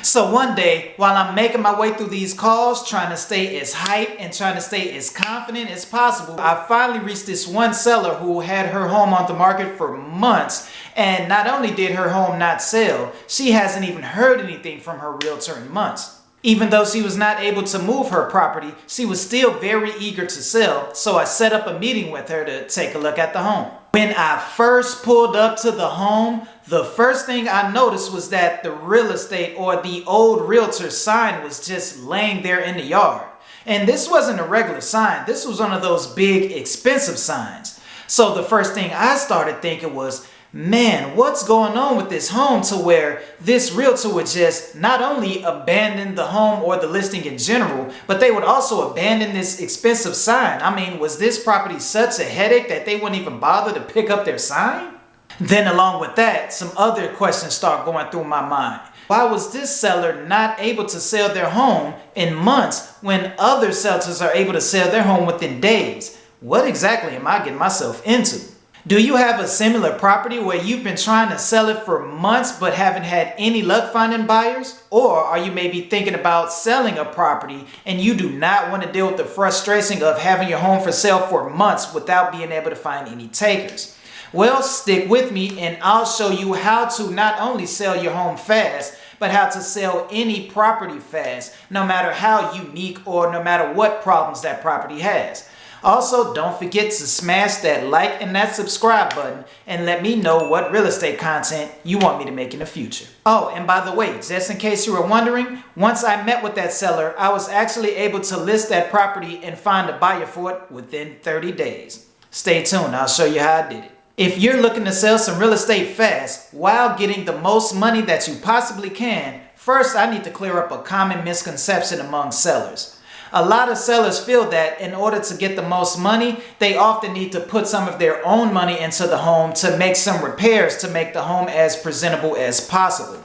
So one day, while I'm making my way through these calls, trying to stay as hyped and trying to stay as confident as possible, I finally reached this one seller who had her home on the market for months. And not only did her home not sell, she hasn't even heard anything from her realtor in months. Even though she was not able to move her property, she was still very eager to sell, so I set up a meeting with her to take a look at the home. When I first pulled up to the home, the first thing I noticed was that the real estate or the old realtor sign was just laying there in the yard. And this wasn't a regular sign, this was one of those big expensive signs. So the first thing I started thinking was, man, what's going on with this home to where this realtor would just not only abandon the home or the listing in general, but they would also abandon this expensive sign. I mean, was this property such a headache that they wouldn't even bother to pick up their sign? Then along with that, some other questions start going through my mind. Why was this seller not able to sell their home in months when other sellers are able to sell their home within days? What exactly am I getting myself into? Do you have a similar property where you've been trying to sell it for months but haven't had any luck finding buyers? Or are you maybe thinking about selling a property and you do not want to deal with the frustration of having your home for sale for months without being able to find any takers? Well, stick with me and I'll show you how to not only sell your home fast, but how to sell any property fast, no matter how unique or no matter what problems that property has. Also, don't forget to smash that like and that subscribe button and let me know what real estate content you want me to make in the future. Oh, and by the way, just in case you were wondering, once I met with that seller, I was actually able to list that property and find a buyer for it within 30 days. Stay tuned, I'll show you how I did it. If you're looking to sell some real estate fast while getting the most money that you possibly can, first I need to clear up a common misconception among sellers. A lot of sellers feel that in order to get the most money, they often need to put some of their own money into the home to make some repairs to make the home as presentable as possible.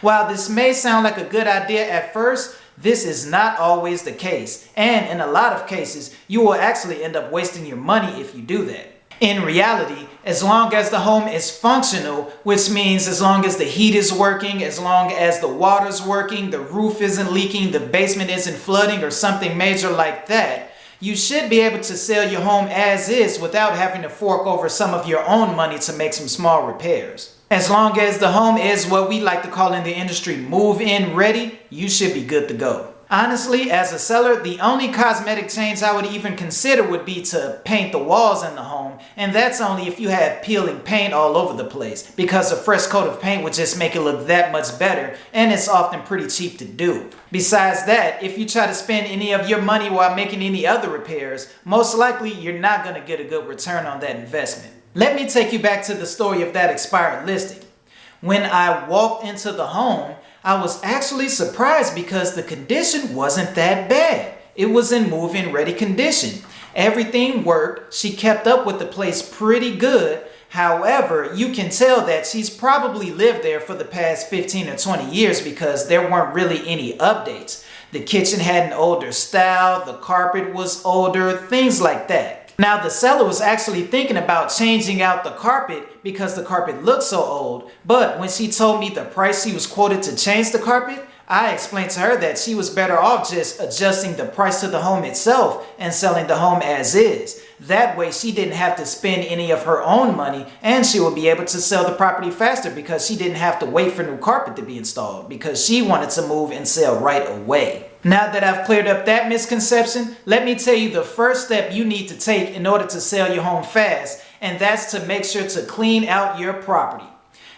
While this may sound like a good idea at first, this is not always the case. And in a lot of cases, you will actually end up wasting your money if you do that. In reality, as long as the home is functional, which means as long as the heat is working, as long as the water's working, the roof isn't leaking, the basement isn't flooding or something major like that, you should be able to sell your home as is without having to fork over some of your own money to make some small repairs. As long as the home is what we like to call in the industry move-in ready, you should be good to go. Honestly, as a seller, the only cosmetic change I would even consider would be to paint the walls in the home, and that's only if you have peeling paint all over the place, because a fresh coat of paint would just make it look that much better, and it's often pretty cheap to do. Besides that, if you try to spend any of your money while making any other repairs, most likely you're not going to get a good return on that investment. Let me take you back to the story of that expired listing. When I walked into the home, I was actually surprised because the condition wasn't that bad. It was in move-in ready condition. Everything worked. She kept up with the place pretty good. However, you can tell that she's probably lived there for the past 15 or 20 years because there weren't really any updates. The kitchen had an older style, the carpet was older, things like that. Now, the seller was actually thinking about changing out the carpet because the carpet looked so old, but when she told me the price she was quoted to change the carpet, I explained to her that she was better off just adjusting the price to the home itself and selling the home as is. That way she didn't have to spend any of her own money and she would be able to sell the property faster because she didn't have to wait for new carpet to be installed because she wanted to move and sell right away. Now that I've cleared up that misconception, let me tell you the first step you need to take in order to sell your home fast, and that's to make sure to clean out your property.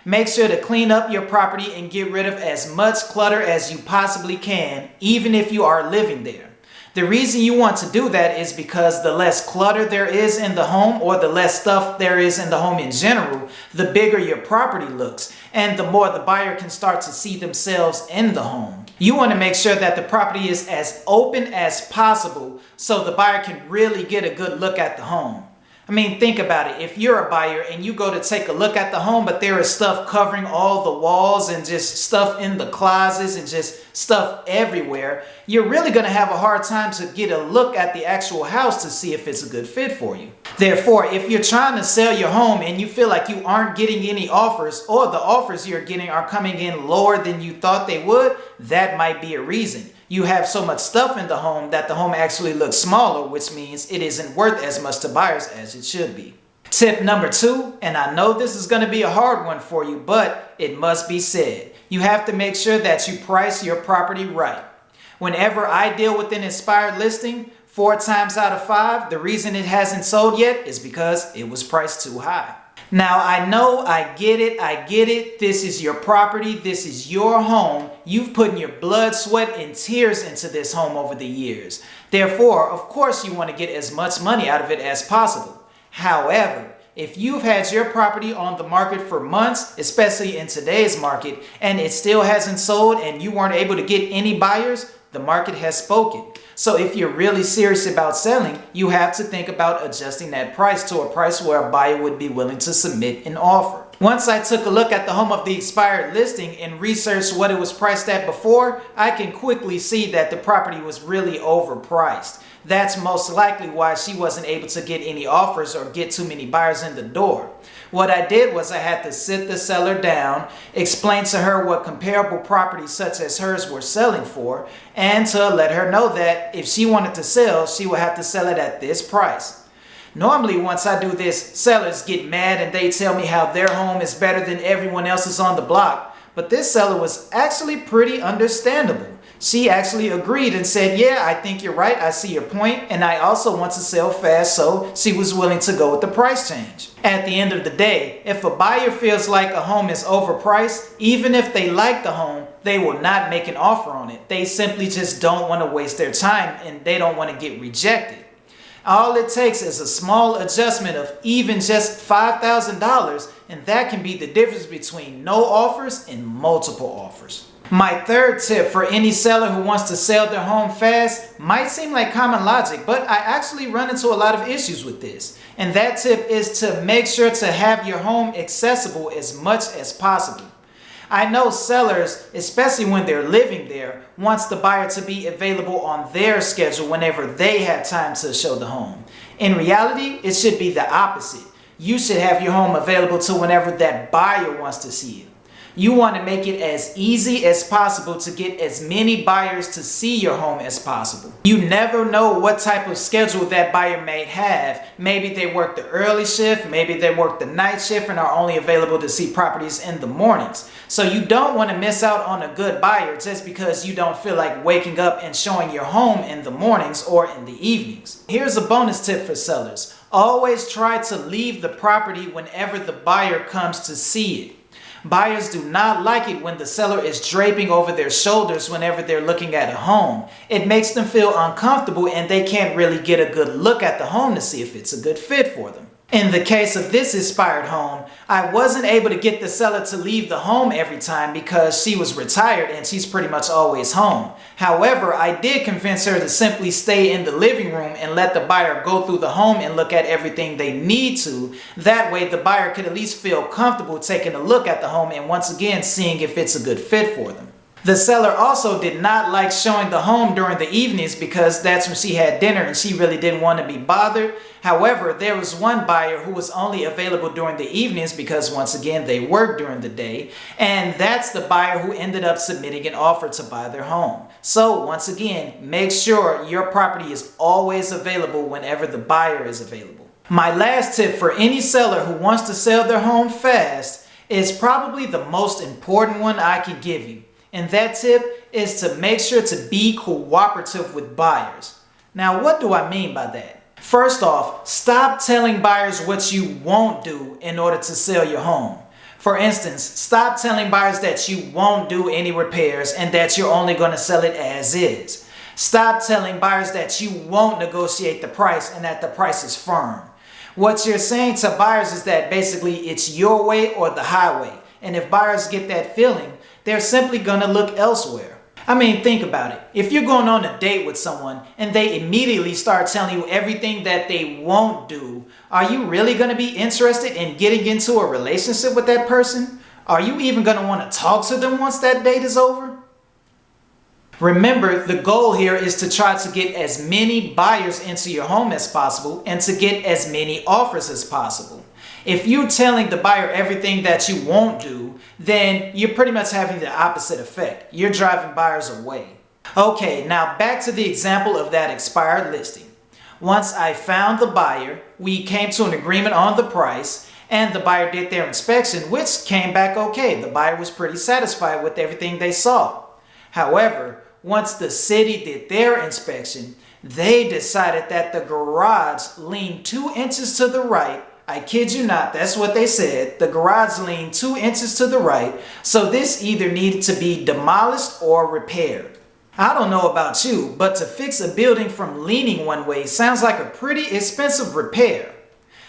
Make sure to clean up your property and get rid of as much clutter as you possibly can, even if you are living there. The reason you want to do that is because the less clutter there is in the home, or the less stuff there is in the home in general, the bigger your property looks, and the more the buyer can start to see themselves in the home. You want to make sure that the property is as open as possible so the buyer can really get a good look at the home. I mean, think about it. If you're a buyer and you go to take a look at the home, but there is stuff covering all the walls and just stuff in the closets and just stuff everywhere, you're really going to have a hard time to get a look at the actual house to see if it's a good fit for you. Therefore, if you're trying to sell your home and you feel like you aren't getting any offers, or the offers you're getting are coming in lower than you thought they would, that might be a reason. You have so much stuff in the home that the home actually looks smaller, which means it isn't worth as much to buyers as it should be. Tip number 2, and I know this is going to be a hard one for you, but it must be said. You have to make sure that you price your property right. Whenever I deal with an expired listing, 4 times out of 5, the reason it hasn't sold yet is because it was priced too high. Now, I know, I get it. This is your property. This is your home. You've put in your blood, sweat, and tears into this home over the years. Therefore, of course, you want to get as much money out of it as possible. However, if you've had your property on the market for months, especially in today's market, and it still hasn't sold and you weren't able to get any buyers, the market has spoken. So if you're really serious about selling, you have to think about adjusting that price to a price where a buyer would be willing to submit an offer. Once I took a look at the home of the expired listing and researched what it was priced at before, I can quickly see that the property was really overpriced. That's most likely why she wasn't able to get any offers or get too many buyers in the door. What I did was I had to sit the seller down, explain to her what comparable properties such as hers were selling for, and to let her know that if she wanted to sell, she would have to sell it at this price. Normally, once I do this, sellers get mad and they tell me how their home is better than everyone else's on the block, but this seller was actually pretty understandable. She actually agreed and said, yeah, I think you're right. I see your point. And I also want to sell fast, so she was willing to go with the price change. At the end of the day, if a buyer feels like a home is overpriced, even if they like the home, they will not make an offer on it. They simply just don't want to waste their time and they don't want to get rejected. All it takes is a small adjustment of even just $5,000, and that can be the difference between no offers and multiple offers. My third tip for any seller who wants to sell their home fast might seem like common logic, but I actually run into a lot of issues with this. And that tip is to make sure to have your home accessible as much as possible. I know sellers, especially when they're living there, wants the buyer to be available on their schedule whenever they have time to show the home. In reality, it should be the opposite. You should have your home available to whenever that buyer wants to see it. You want to make it as easy as possible to get as many buyers to see your home as possible. You never know what type of schedule that buyer may have. Maybe they work the early shift, maybe they work the night shift and are only available to see properties in the mornings. So you don't want to miss out on a good buyer just because you don't feel like waking up and showing your home in the mornings or in the evenings. Here's a bonus tip for sellers. Always try to leave the property whenever the buyer comes to see it. Buyers do not like it when the seller is draping over their shoulders whenever they're looking at a home. It makes them feel uncomfortable and they can't really get a good look at the home to see if it's a good fit for them. In the case of this expired home, I wasn't able to get the seller to leave the home every time because she was retired and she's pretty much always home. However, I did convince her to simply stay in the living room and let the buyer go through the home and look at everything they need to. That way the buyer could at least feel comfortable taking a look at the home and once again seeing if it's a good fit for them. The seller also did not like showing the home during the evenings because that's when she had dinner and she really didn't want to be bothered. However, there was one buyer who was only available during the evenings because once again they worked during the day, and that's the buyer who ended up submitting an offer to buy their home. So once again, make sure your property is always available whenever the buyer is available. My last tip for any seller who wants to sell their home fast is probably the most important one I can give you. And that tip is to make sure to be cooperative with buyers. Now, what do I mean by that? First off, stop telling buyers what you won't do in order to sell your home. For instance, stop telling buyers that you won't do any repairs and that you're only going to sell it as is. Stop telling buyers that you won't negotiate the price and that the price is firm. What you're saying to buyers is that basically it's your way or the highway. And if buyers get that feeling, they're simply going to look elsewhere. I mean, think about it. If you're going on a date with someone and they immediately start telling you everything that they won't do, are you really going to be interested in getting into a relationship with that person? Are you even going to want to talk to them once that date is over? Remember, the goal here is to try to get as many buyers into your home as possible and to get as many offers as possible. If you're telling the buyer everything that you won't do, then you're pretty much having the opposite effect. You're driving buyers away. Okay, now back to the example of that expired listing. Once I found the buyer, we came to an agreement on the price, and the buyer did their inspection, which came back okay. The buyer was pretty satisfied with everything they saw. However, once the city did their inspection, they decided that the garage leaned 2 inches to the right. I kid you not, that's what they said. The garage leaned 2 inches to the right, so this either needed to be demolished or repaired. I don't know about you, but to fix a building from leaning one way sounds like a pretty expensive repair.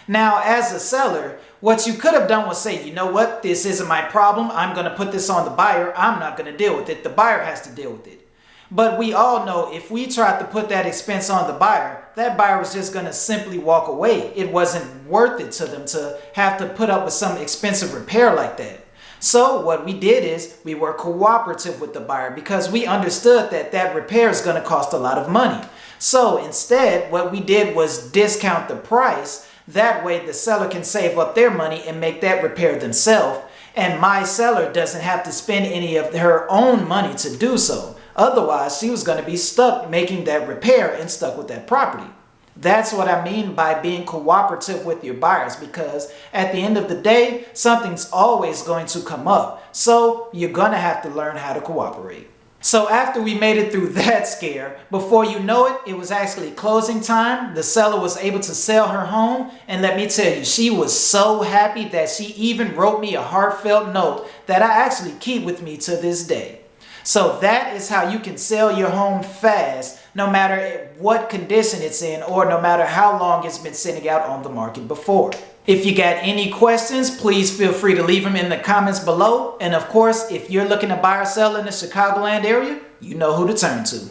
Now, as a seller, what you could have done was say, you know what, this isn't my problem. I'm going to put this on the buyer. I'm not going to deal with it. The buyer has to deal with it. But we all know if we tried to put that expense on the buyer, that buyer was just going to simply walk away. It wasn't worth it to them to have to put up with some expensive repair like that. So what we did is we were cooperative with the buyer because we understood that that repair is going to cost a lot of money. So instead, what we did was discount the price. That way the seller can save up their money and make that repair themselves. And my seller doesn't have to spend any of her own money to do so. Otherwise, she was going to be stuck making that repair and stuck with that property. That's what I mean by being cooperative with your buyers, because at the end of the day, something's always going to come up. So you're going to have to learn how to cooperate. So after we made it through that scare, before you know it, it was actually closing time. The seller was able to sell her home. And let me tell you, she was so happy that she even wrote me a heartfelt note that I actually keep with me to this day. So that is how you can sell your home fast, no matter what condition it's in or no matter how long it's been sitting out on the market before. If you got any questions, please feel free to leave them in the comments below. And of course, if you're looking to buy or sell in the Chicagoland area, you know who to turn to.